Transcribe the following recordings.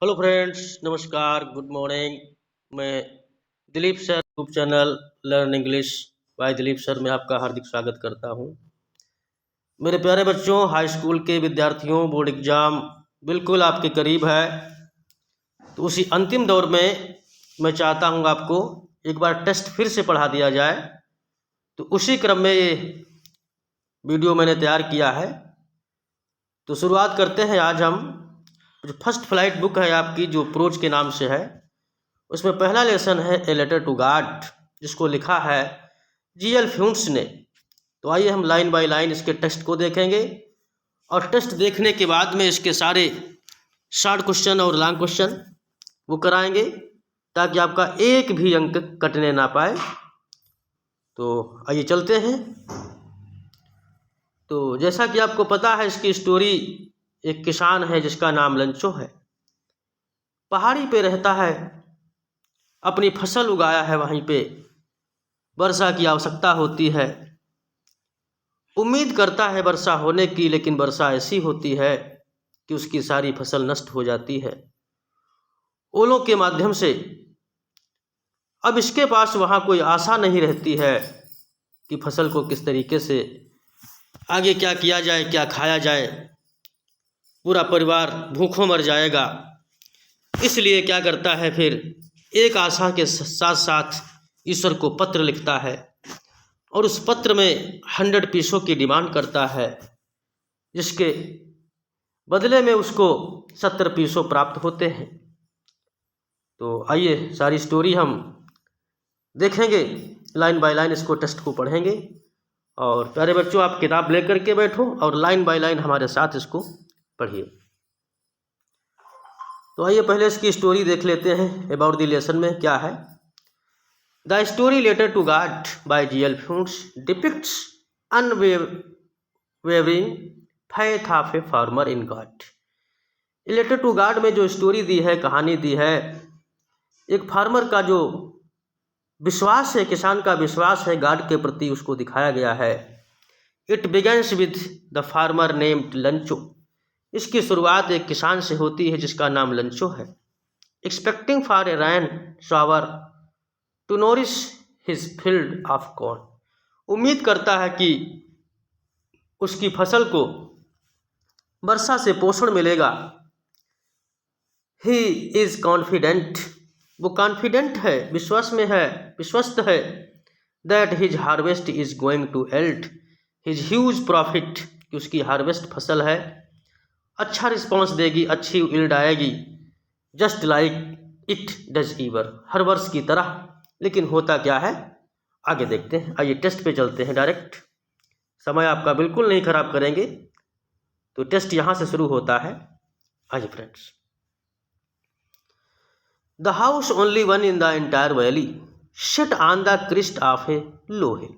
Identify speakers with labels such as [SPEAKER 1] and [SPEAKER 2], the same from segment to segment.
[SPEAKER 1] Hello friends, नमस्कार, good morning. मैं Dilip sir YouTube channel learn English by Dilip sir में आपका हार्दिक स्वागत करता हूं। मेरे प्यारे बच्चों, हाई स्कूल के विद्यार्थियों, बोर्ड एग्ज़ाम बिल्कुल आपके करीब है। तो उसी अंतिम दौर में मैं चाहता हूं आपको एक बार टेस्ट फिर से पढ़ा दिया जाए। तो उसी क्रम में ये वीडियो मैंने तैयार किया है। तो शुरुआत करते हैं। आज हम जो फर्स्ट फ्लाइट बुक है आपकी, जो प्रोज के नाम से है, उसमें पहला लेसन है ए लेटर टू गॉड, जिसको लिखा है जी.एल. फ्यूंट्स ने। तो आइए हम लाइन बाय लाइन इसके टेक्स्ट को देखेंगे और टेस्ट देखने के बाद में इसके सारे शॉर्ट क्वेश्चन और लॉन्ग क्वेश्चन वो कराएंगे, ताकि आपका एक भी अंक कटने ना पाए। तो आइए चलते हैं। तो जैसा कि आपको पता है, इसकी स्टोरी एक किसान है जिसका नाम लंचो है। पहाड़ी पे रहता है, अपनी फसल उगाया है, वहीं पे वर्षा की आवश्यकता होती है। उम्मीद करता है वर्षा होने की, लेकिन वर्षा ऐसी होती है कि उसकी सारी फसल नष्ट हो जाती है ओलों के माध्यम से। अब इसके पास वहाँ कोई आशा नहीं रहती है कि फसल को किस तरीके से आगे क्या किया जाए, क्या खाया जाए। पूरा परिवार भूखों मर जाएगा। इसलिए क्या करता है, फिर एक आशा के साथ साथ ईश्वर को पत्र लिखता है और उस पत्र में 100 पीसों की डिमांड करता है, जिसके बदले में उसको 70 पीसों प्राप्त होते हैं। तो आइए सारी स्टोरी हम देखेंगे, लाइन बाय लाइन इसको टेस्ट को पढ़ेंगे। और प्यारे बच्चों, आप किताब लेकर के बैठो और लाइन बाय लाइन हमारे साथ इसको पढ़िए। तो आइए पहले इसकी स्टोरी देख लेते हैं। अबाउट द लेसन में क्या है। The story letter to God by G L. Fuentes depicts unwavering faith of a farmer in God. Letter to God में जो स्टोरी दी है, कहानी दी है, एक फार्मर का जो विश्वास है, किसान का विश्वास है गॉड के प्रति, उसको दिखाया गया है। It begins with the farmer named लंचो। इसकी शुरुआत एक किसान से होती है जिसका नाम लंचो है। Expecting for a rain shower to nourish his field of corn. उम्मीद करता है कि उसकी फसल को वर्षा से पोषण मिलेगा। ही इज कॉन्फिडेंट, वो कॉन्फिडेंट है, विश्वास में है, विश्वस्त है, that his harvest is going to yield his huge profit, कि उसकी हार्वेस्ट फसल है, अच्छा रिस्पॉन्स देगी, अच्छी यील्ड आएगी, जस्ट लाइक इट डज ईवर, हर वर्ष की तरह। लेकिन होता क्या है, आगे देखते हैं। आइए टेस्ट पे चलते हैं डायरेक्ट, समय आपका बिल्कुल नहीं खराब करेंगे। तो टेस्ट यहाँ से शुरू होता है। आइए friends. The house only one in the entire valley set on the crest of a low hill.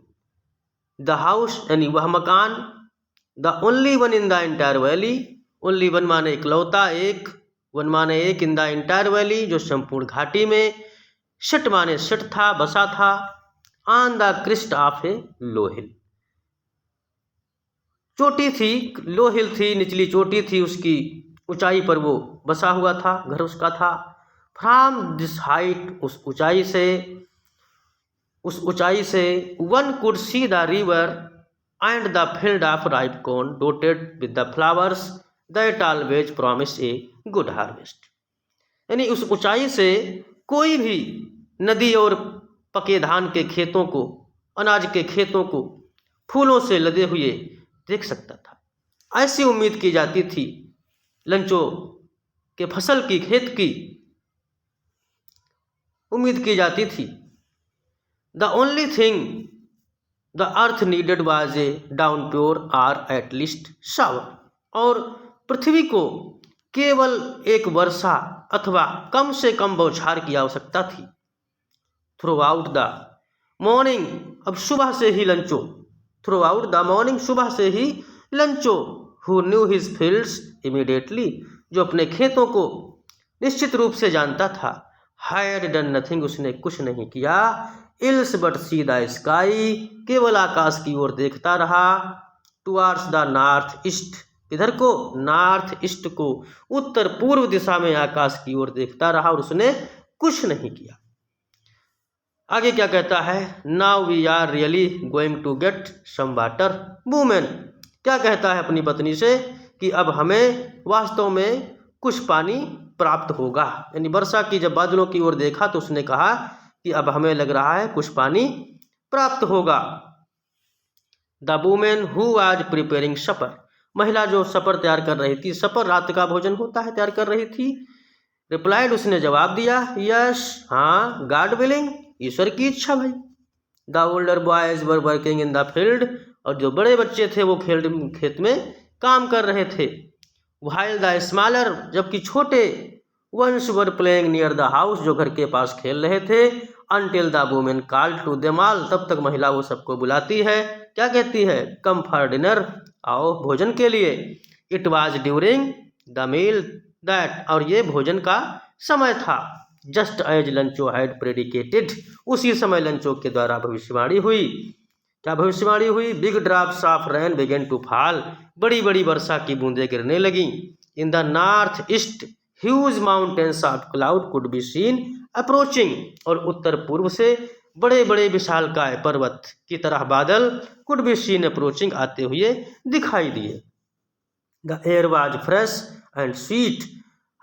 [SPEAKER 1] The house यानी वह मकान, the only one in the entire valley, only one माने इकलौता, एक, वन माने एक, इन द एंटायर वैली जो संपूर्ण घाटी में, सेट माने सेट था, बसा था, on the crest of a low हिल, चोटी थी, लो हिल थी, निचली चोटी थी, उसकी ऊंचाई पर वो बसा हुआ था, घर उसका था। फ्रॉम दिस हाइट, उस ऊंचाई से one could see the river and the field of ripe corn डोटेड with the flowers that always promise a good harvest. यानी उस ऊंचाई से कोई भी नदी और पके धान के खेतों को, अनाज के खेतों को फूलों से लदे हुए देख सकता था। ऐसी उम्मीद की जाती थी लंचो के फसल की, खेत की उम्मीद की जाती थी। The only thing the earth needed was a downpour or at least shower. और पृथ्वी को केवल एक वर्षा अथवा कम से कम बौछार की आवश्यकता थी। थ्रू आउट द मॉर्निंग, अब सुबह से ही Lencho, throughout the morning, सुबह से ही Lencho, who knew his fields immediately, जो अपने खेतों को निश्चित रूप से जानता था, हैड डन नथिंग, उसने कुछ नहीं किया, ills but see the sky, केवल आकाश की ओर देखता रहा, टुवार्ड्स द नॉर्थ ईस्ट, किधर को? नॉर्थ ईस्ट को, उत्तर पूर्व दिशा में आकाश की ओर देखता रहा और उसने कुछ नहीं किया। आगे क्या कहता है? Now we are really going to get some water woman. क्या कहता है अपनी पत्नी से कि अब हमें वास्तव में कुछ पानी प्राप्त होगा। यानी वर्षा की जब बादलों की ओर देखा तो उसने कहा कि अब हमें लग रहा है कुछ पानी प्राप्त होगा। The woman who was preparing supper, महिला जो सपर तैयार कर रही थी, सपर रात का भोजन होता है, तैयार कर रही थी। रिप्लाइड, उसने जवाब दिया, यस, हाँ, गॉड विलिंग, ईश्वर की इच्छा भाई। The older boys were working in the field, और जो बड़े बच्चे थे वो खेत में काम कर रहे थे। व्हाइल द स्मॉलर, जबकि छोटे, ones were playing near the house, जो घर के पास खेल रहे थे। Until the woman called to them all, तब तक महिला वो सबको बुलाती है, क्या कहती है? कम फॉर डिनर, आओ भोजन के लिए। It was during the meal that, और ये भोजन का समय था। Just as Lencho had predicted, उसी समय लंचो के द्वारा भविष्यवाणी हुई। क्या भविष्यवाणी हुई? Big drops of rain began to fall, बड़ी बड़ी वर्षा की बूंदें गिरने लगी। In the north east huge mountains of cloud could be seen approaching, और उत्तर पूर्व से बड़े बड़े विशालकाय पर्वत की तरह बादल कुड बी सीन अप्रोचिंग, आते हुए दिखाई दिए। The air was fresh and sweet,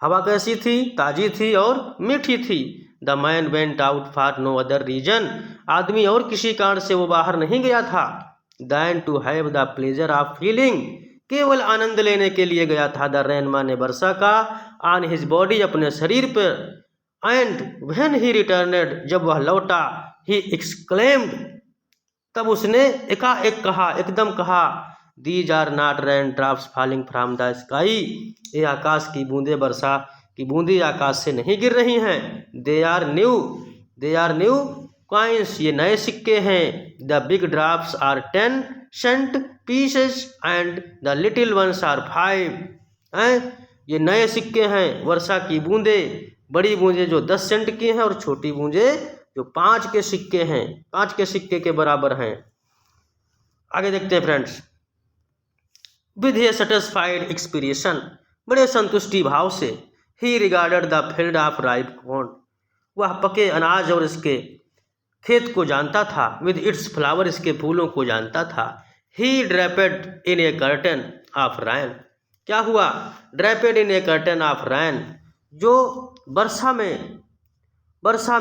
[SPEAKER 1] हवा कैसी थी? ताजी थी और मीठी थी। The man went out for no other reason, आदमी और किसी कारण से वो बाहर नहीं गया था। Than to have the pleasure of feeling, केवल आनंद लेने के लिए गया था। द रेन माने वर्षा का, ऑन हिज बॉडी, अपने शरीर पर। एंड व्हेन ही रिटर्नेड, जब वह लौटा, ही एक्सक्लेम्ड, तब उसने एकाएक कहा, एकदम कहा, these are not rain drops falling from the sky, ये आकाश की बूंदें, वर्षा की बूंदें आकाश से नहीं गिर रही हैं। दे आर न्यू कॉइन्स, ये नए सिक्के हैं। The big drops are 10 cent pieces and the little ones are 5। ये नए सिक्के हैं, वर्षा की बूंदें, बड़ी बूंदें जो 10 सेंट की हैं, और छोटी बूंदें जो 5 के सिक्के हैं, 5 के सिक्के के बराबर हैं। आगे देखते हैं friends. With A satisfied expression, बड़े संतुष्टि भाव से, ही regarded the field of ripe corn, वह पके अनाज और इसके खेत को जानता था। विद इट्स फ्लावर, इसके फूलों को जानता था। ही ड्रैपेड इन ए कर्टन ऑफ रैन, क्या हुआ? ड्रैपेड इन ए कर्टन ऑफ रैन, जो वर्षा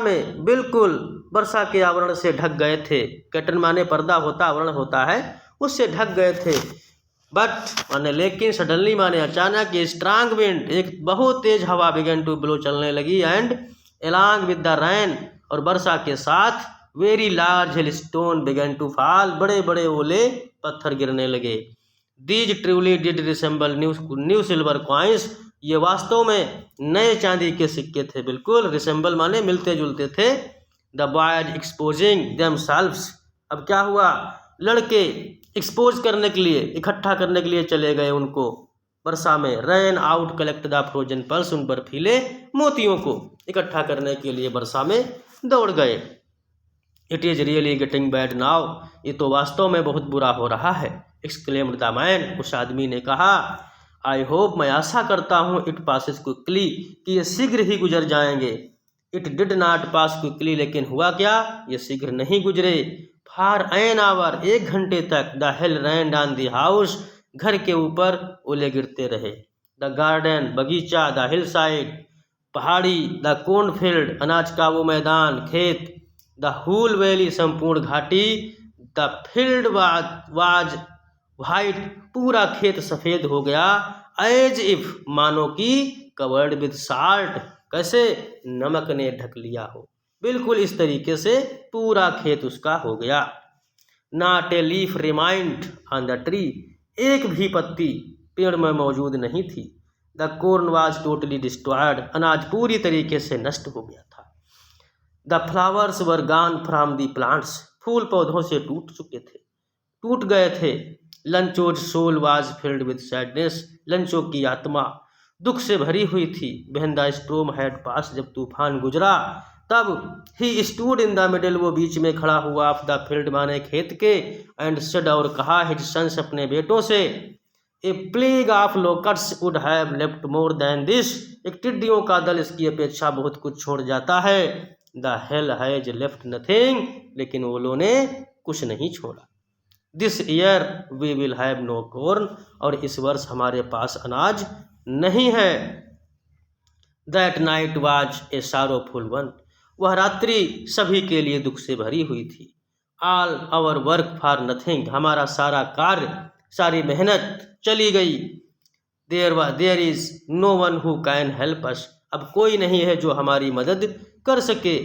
[SPEAKER 1] में बिल्कुल वर्षा के आवरण से ढक गए थे। कर्टन माने पर्दा होता, आवरण होता है, उससे ढक गए थे। बट माने लेकिन, सडनली माने अचानक, ये स्ट्रांग विंड, एक बहुत तेज हवा, बिगन टू ब्लो, चलने लगी। And along with the rain, और वर्षा के साथ, very large hail stone began to fall, बड़े बड़े ओले पत्थर गिरने लगे। These truly did resemble new silver coins, ये वास्तव में नए चांदी के सिक्के थे, बिल्कुल। रिसेंबल माने मिलते जुलते थे। द बॉयज एक्सपोजिंग देमसेल्व्स, अब क्या हुआ? लड़के एक्सपोज करने के लिए, इकट्ठा करने के लिए चले गए उनको वर्षा में। Ran out collect the frozen pulse, उन बर्फीले मोतियों को इकट्ठा करने के लिए वर्षा में दौड़ गए। It is really getting bad now, ये तो वास्तव में बहुत बुरा हो रहा है। एक्सक्लेम्ड द मैन, उस आदमी ने कहा। आई होप, मैं आशा करता हूँ, इट पासेस क्विकली, कि ये शीघ्र ही गुजर जाएंगे। It did not pass quickly, लेकिन हुआ क्या? ये शीघ्र नहीं गुजरे। फॉर एन आवर, 1 घंटे तक। The hail rained on the house, घर के ऊपर ओले गिरते रहे। द गार्डन, बगीचा। द हिल साइड, पहाड़ी। द कोर्न फील्ड, अनाज का वो मैदान, खेत। द हूल वैली, संपूर्ण घाटी। द फील्ड वाज वाइट, पूरा खेत सफ़ेद हो गया। एज इफ, मानो कि, कवर्ड विद साल्ट, कैसे? नमक ने ढक लिया हो, बिल्कुल इस तरीके से पूरा खेत उसका हो गया। Not a leaf remained on the tree, एक भी पत्ती पेड़ में मौजूद नहीं थी। The corn was totally destroyed, अनाज पूरी तरीके से नष्ट हो गया था। The flowers were gone from the plants, फूल पौधों से टूट गए थे। Lencho's soul was filled with sadness, Lencho की आत्मा दुख से भरी हुई थी। When the storm had pass, जब तूफान गुजरा, तब ही स्टूड इन द मिडल, वो बीच में खड़ा हुआ, ऑफ द फील्ड माने खेत के। एंड सेड, और कहा, हिज सन्स, अपने बेटों से। A plague of locusts would have left more than this, एक टिड्डियों का दल इसकी अपेक्षा बहुत कुछ छोड़ जाता है। The hail has left nothing, लेकिन ओलों ने कुछ नहीं छोड़ा। This year we will have no corn, और इस वर्ष हमारे पास अनाज नहीं है। That night was a sorrowful one, वह रात्रि सभी के लिए दुख से भरी हुई थी। All our work for nothing, हमारा सारा कार्य, सारी मेहनत चली गई। There is no one who can help us, अब कोई नहीं है जो हमारी मदद कर सके।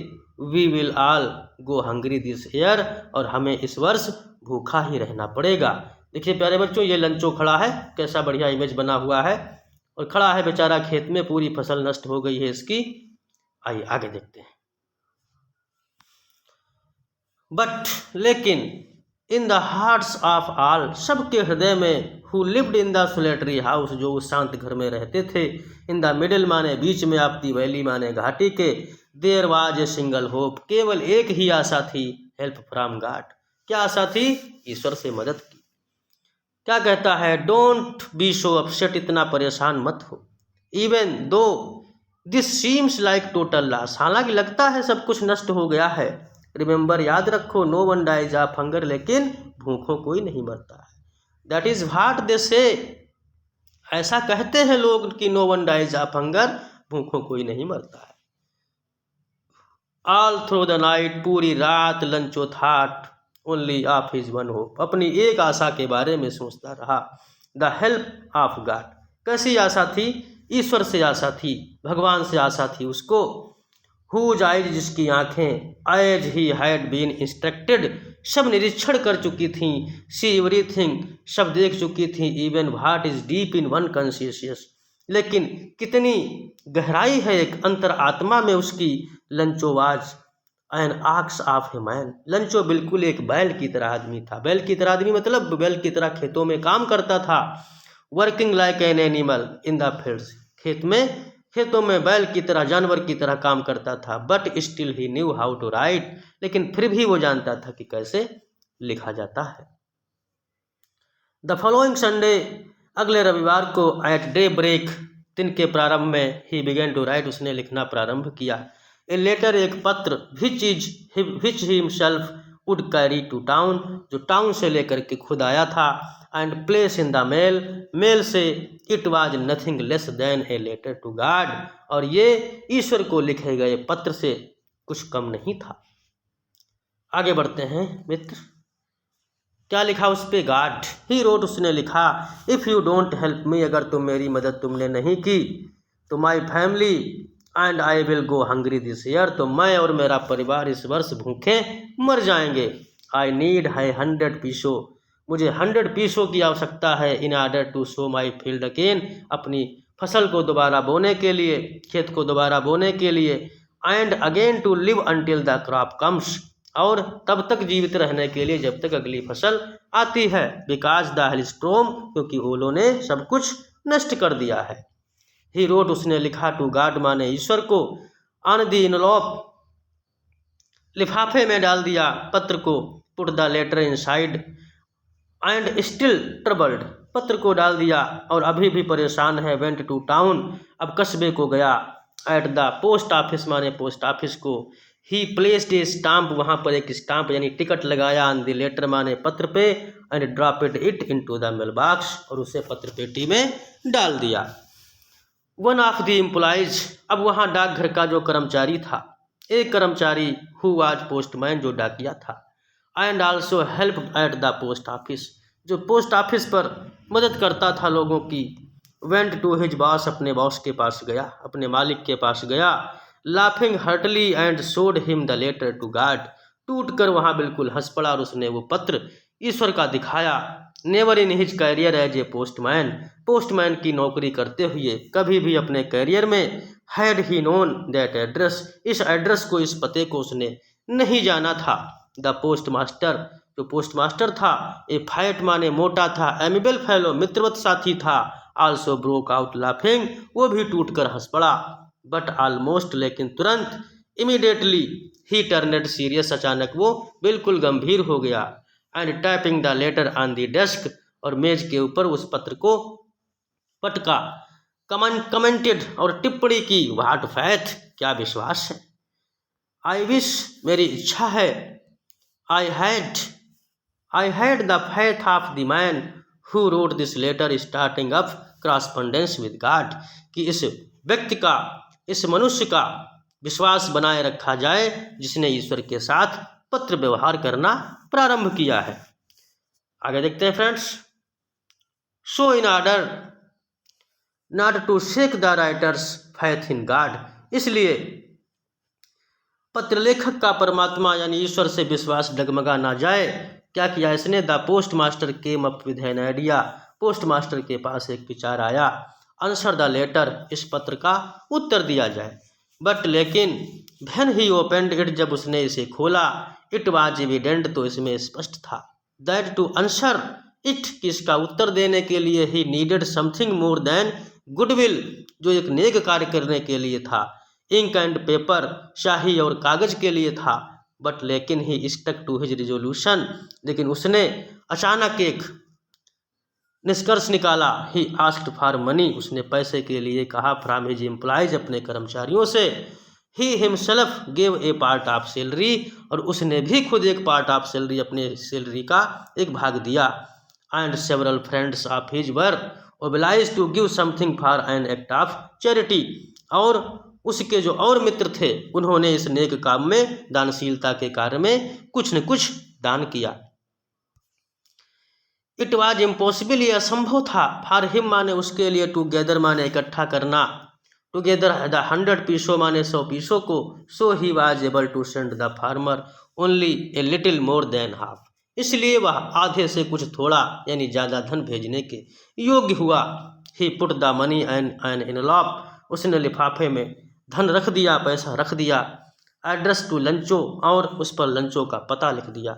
[SPEAKER 1] We will all go hungry this year, और हमें इस वर्ष भूखा ही रहना पड़ेगा। देखिए प्यारे बच्चों, ये लंचो खड़ा है, कैसा बढ़िया इमेज बना हुआ है, और खड़ा है बेचारा खेत में, पूरी फसल नष्ट हो गई है इसकी। आइए आगे देखते हैं। बट लेकिन in the hearts of all, सबके हृदय में, who lived in the solitary house, जो उस शांत घर में रहते थे, इन द मिडिल माने बीच में, ऑफ द वैली माने घाटी के, there was a single hope, केवल एक ही आशा थी, हेल्प फ्रॉम गॉड, क्या आशा थी? ईश्वर से मदद की। क्या कहता है? डोंट बी सो अपसेट, इतना परेशान मत हो। Even though this seems like total loss, हालांकि लगता है सब कुछ नष्ट हो गया है। रिमेंबर, याद रखो, no one dies of hunger, लेकिन भूखों कोई नहीं मरता है। दैट इज व्हाट दे से, ऐसा कहते हैं लोग कि no one dies of hunger, भूखों कोई नहीं मरता है। ऑल थ्रू द नाइट, पूरी रात लंचो thought only of his one hope, अपनी एक आशा के बारे में सोचता रहा। द हेल्प ऑफ गॉड, कैसी आशा थी? ईश्वर से आशा थी, भगवान से आशा थी उसको। हुज आइज, जिसकी आंखें, as he had been instructed, सब निरीक्षण कर चुकी थीं। सी एवरीथिंग, सब देख चुकी थीं। Even what is deep in one conscious, लेकिन कितनी गहराई है एक अंतर आत्मा में उसकी। Lencho was an ox of a man, Lencho बिल्कुल एक बैल की तरह आदमी था। बैल की तरह आदमी मतलब बैल की तरह खेतों में काम करता था। Working like an animal in the fields, खेतों में बैल की तरह, जानवर की तरह काम करता था। But still he knew how to write, लेकिन फिर भी वो जानता था कि कैसे लिखा जाता है। द फॉलोइंग संडे, अगले रविवार को, एट डे ब्रेक, दिन के प्रारंभ में, ही बिगेन टू राइट, उसने लिखना प्रारंभ किया। ए लेटर, एक पत्र, which he himself would carry to town, जो टाउन से लेकर के खुद आया था। And place in the mail, mail से, it was nothing less than a letter to God, और ये ईश्वर को लिखे गए पत्र से कुछ कम नहीं था। आगे बढ़ते हैं मित्र, क्या लिखा उस पे? गॉड ही रोट, उसने लिखा, if you don't help me, अगर तुम मेरी मदद तुमने नहीं की, तो my family and I will go hungry this year, तो मैं और मेरा परिवार इस वर्ष भूखे मर जाएंगे। आई नीड है 100 पीसो, मुझे 100 पीसों की आवश्यकता है। In order to sow my field again, अपनी फसल को दोबारा बोने के लिए, खेत को दोबारा बोने के लिए। And again to live until the crop comes, और तब तक जीवित रहने के लिए जब तक अगली फसल आती है। बिकॉज द हेलस्ट्रोम, क्योंकि ओलों ने सब कुछ नष्ट कर दिया है। ही रोट, उसने लिखा, टू गॉड माने ईश्वर को, ऑन द इनलोप, लिफाफे में डाल दिया पत्र को। Put the letter inside and still troubled, पत्र को डाल दिया और अभी भी परेशान है। वेंट टू टाउन, अब कस्बे को गया। एट द पोस्ट ऑफिस माने पोस्ट ऑफिस को। ही प्लेस्ड ए स्टाम्प, वहाँ पर एक स्टाम्प यानी टिकट लगाया। ऑन द लेटर माने पत्र पे। And dropped it into the mail box, और उसे पत्र पेटी में डाल दिया। वन ऑफ द एम्प्लॉइज, अब वहाँ डाकघर का जो कर्मचारी था, एक कर्मचारी, हु वाज पोस्टमैन, जो डाकिया था। And also help at the post office, जो पोस्ट ऑफिस पर मदद करता था लोगों की। वेंट टू हिज बॉस, अपने बॉस के पास गया, अपने मालिक के पास गया। Laughing heartily and showed him the letter to God, टूट कर वहाँ बिल्कुल हंस पड़ा और उसने वो पत्र ईश्वर का दिखाया। Never in his career as a postman, postman की नौकरी करते हुए कभी भी अपने कैरियर में had he known that address, इस एड्रेस को, इस पते को उसने नहीं जाना था। द पोस्ट मास्टर, जो पोस्ट मास्टर था, ए फैट माने मोटा था, एमिबल फेलो, मित्रवत साथी था। आल्सो ब्रोक आउट लाफिंग, वो भी टूट कर हंस पड़ा। बट ऑलमोस्ट, लेकिन तुरंत। इमीडिएटली ही टर्नेड सीरियस, अचानक वो बिल्कुल गंभीर हो गया। And tapping the later on the desk, और मेज के ऊपर उस पत्र को पटका। कमेंटेड और टिप्पणी की, व्हाट फैथ, क्या विश्वास है। आई विश, मेरी इच्छा है। I had the faith of the man who wrote this letter starting up correspondence with God, कि इस व्यक्ति का, इस मनुष्य का विश्वास बनाए रखा जाए जिसने ईश्वर के साथ पत्र व्यवहार करना प्रारंभ किया है। आगे देखते हैं friends. So in order not to shake the writers faith in God, इसलिए पत्र लेखक का परमात्मा यानी ईश्वर से विश्वास डगमगा ना जाए, क्या किया इसने, the post master came up with an idea, post master के पास एक विचार आया, आंसर द लेटर, इस पत्र का उत्तर दिया जाए। बट लेकिन व्हेन ही ओपनड इट, जब उसने इसे खोला, इट वाज एविडेंट, तो इसमें स्पष्ट था, दैट टू आंसर इट, कि इसका उत्तर देने के लिए he needed something more than goodwill, जो एक नेक कार्य करने के लिए था, इंक एंड पेपर, शाही और कागज के लिए था। बट लेकिन ही स्टक टू हिज रिजोल्यूशन, लेकिन उसने अचानक एक निष्कर्ष निकाला, ही आस्क्ड फॉर मनी, उसने पैसे के लिए कहा, फ्रॉम हिज एम्प्लॉयज, अपने कर्मचारियों से, he himself gave a part of salary, और उसने भी खुद एक पार्ट ऑफ सैलरी, अपने सैलरी का एक भाग दिया, and several friends of his were obliged to give something for an act of charity, और उसके जो और मित्र थे उन्होंने इस नेक काम में, दानशीलता के कार्य में कुछ न कुछ दान किया। इट वाज इम्पॉसिबल, ये असंभव था, फॉर हिम माने उसके लिए, टूगेदर माने इकट्ठा करना, टूगेदर द 100 पीसों माने 100 पीसों को, so he was able to send the farmer only a little more than half, इसलिए वह आधे से कुछ थोड़ा यानी ज़्यादा धन भेजने के योग्य हुआ। He put the money in envelope, उसने लिफाफे में धन रख दिया, पैसा रख दिया, एड्रेस टू लंचो, और उस पर लंचो का पता लिख दिया,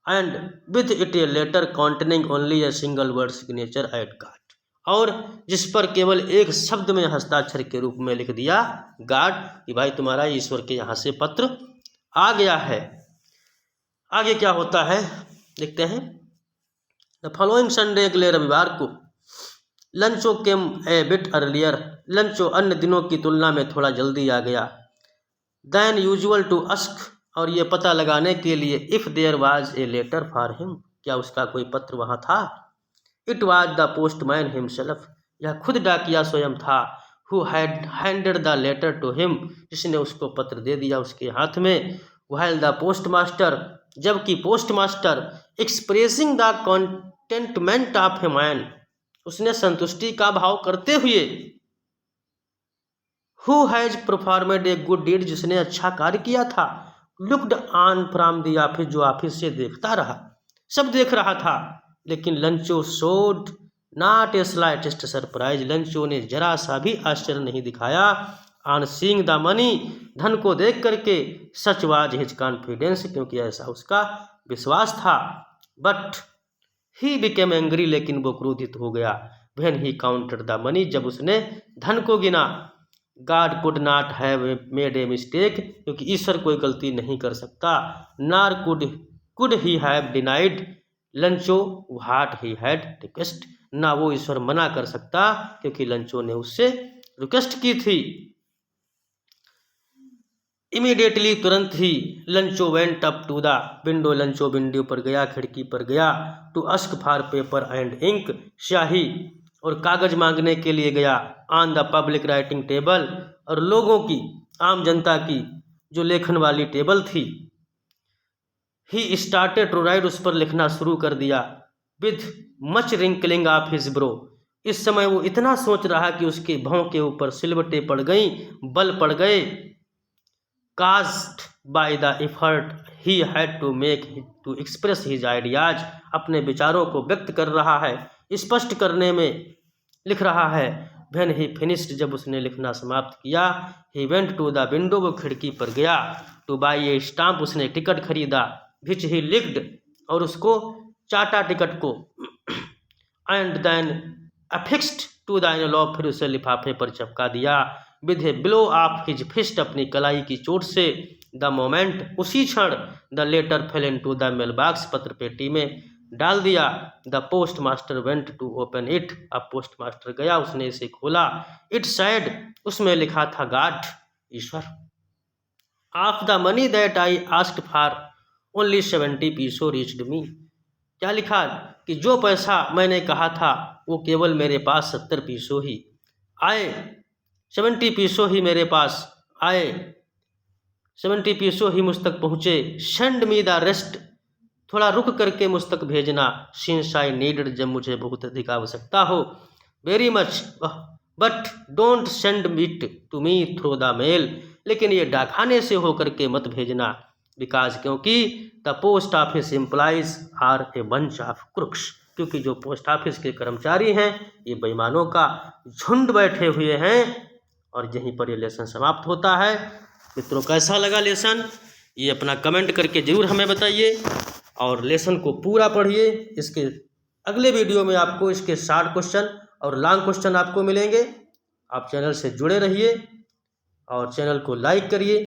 [SPEAKER 1] and with it a letter containing only a single word signature at God, और जिस पर केवल एक शब्द में हस्ताक्षर के रूप में लिख दिया, गॉड, कि भाई तुम्हारा ईश्वर के यहाँ से पत्र आ गया है। आगे क्या होता है देखते हैं। द फॉलोइंग संडे, अगले रविवार को, लंचो केम ए बिट अर्लियर, लंचो अन्य दिनों की तुलना में थोड़ा जल्दी आ गया, देन यूजुअल टू अस्क, और ये पता लगाने के लिए, if there was a letter for him, क्या उसका कोई पत्र वहाँ था। It was the postman himself, यह खुद डाकिया स्वयं था, who had handed the letter to him, जिसने उसको पत्र दे दिया उसके हाथ में, व्हाइल द पोस्टमास्टर, जबकि postmaster, expressing the contentment of a man, उसने संतुष्टि का भाव करते हुए, who has performed a good deed, जिसने अच्छा कार्य किया था, looked on from the office, जो ऑफिस से देखता रहा, सब देख रहा था, लेकिन लंचो showed not a slightest surprise, लंचो ने जरा सा भी आश्चर्य नहीं दिखाया, ऑन सीइंग द मनी, धन को देख करके, सच वाज हिज कॉन्फिडेंस, क्योंकि ऐसा उसका विश्वास था, बट ही बिकेम एंग्री, लेकिन वो क्रोधित हो गया, when he counted the money, जब उसने धन को गिना, God could not have made a mistake, क्योंकि ईश्वर कोई गलती नहीं कर सकता, नार could he have denied लंचो what he had request, ना वो ईश्वर मना कर सकता क्योंकि लंचो ने उससे रिक्वेस्ट की थी। इमीडिएटली, तुरंत ही, Lencho went up to the window, Lencho window पर गया, खिड़की पर गया, to ask for paper and ink, स्याही और कागज मांगने के लिए गया, on the public writing table, और लोगों की, आम जनता की जो लेखन वाली टेबल थी, ही स्टार्टेड टू राइट, उस पर लिखना शुरू कर दिया, with much wrinkling of his bro, इस समय वो इतना सोच रहा कि उसके भौं के ऊपर सिलवटें पड़ गई, बल पड़ गए, caused by the effort he had to make to express his ideas, अपने विचारों को व्यक्त कर रहा है, स्पष्ट करने में लिख रहा है, व्हेन ही फिनिश्ड, जब उसने लिखना समाप्त किया, he went to the window, वो खिड़की पर गया, टू बाई ए स्टाम्प, उसने टिकट खरीदा, विच ही लिक्ड, और उसको चाटा टिकट को, and then affixed to the envelope, फिर उसे लिफाफे पर चिपका दिया, with a blow of his fist, अपनी कलाई की चोट से, द मोमेंट, उसी क्षण, the letter fell into the mail box, पत्र पेटी में डाल दिया। The post master went to open it, अब पोस्ट मास्टर गया, उसने इसे खोला। इट सैड, उसमें लिखा था गॉड, ईश्वर। Of the money that I asked for only 70 pesos reached me, क्या लिखा कि जो पैसा मैंने कहा था वो केवल मेरे पास 70 पीसो ही आए, 70 पीसो ही मेरे पास आए, 70 पीसो ही मुझ तक पहुँचे। सेंड मी द रेस्ट, थोड़ा रुक करके मुझ तक भेजना। सिंस आई नीडेड, जब मुझे बहुत अधिक आवश्यकता हो। Very much, but don't send it to me through the mail, लेकिन ये डाकखाने से होकर के मत भेजना। बिकॉज, क्योंकि the post office employees are a bunch of crooks, क्योंकि जो पोस्ट ऑफिस के कर्मचारी हैं ये बेईमानों का झुंड बैठे हुए हैं। और यहीं पर ये लेसन समाप्त होता है। मित्रों, कैसा लगा लेसन, ये अपना कमेंट करके ज़रूर हमें बताइए और लेसन को पूरा पढ़िए। इसके अगले वीडियो में आपको इसके शॉर्ट क्वेश्चन और लॉन्ग क्वेश्चन आपको मिलेंगे। आप चैनल से जुड़े रहिए और चैनल को लाइक करिए।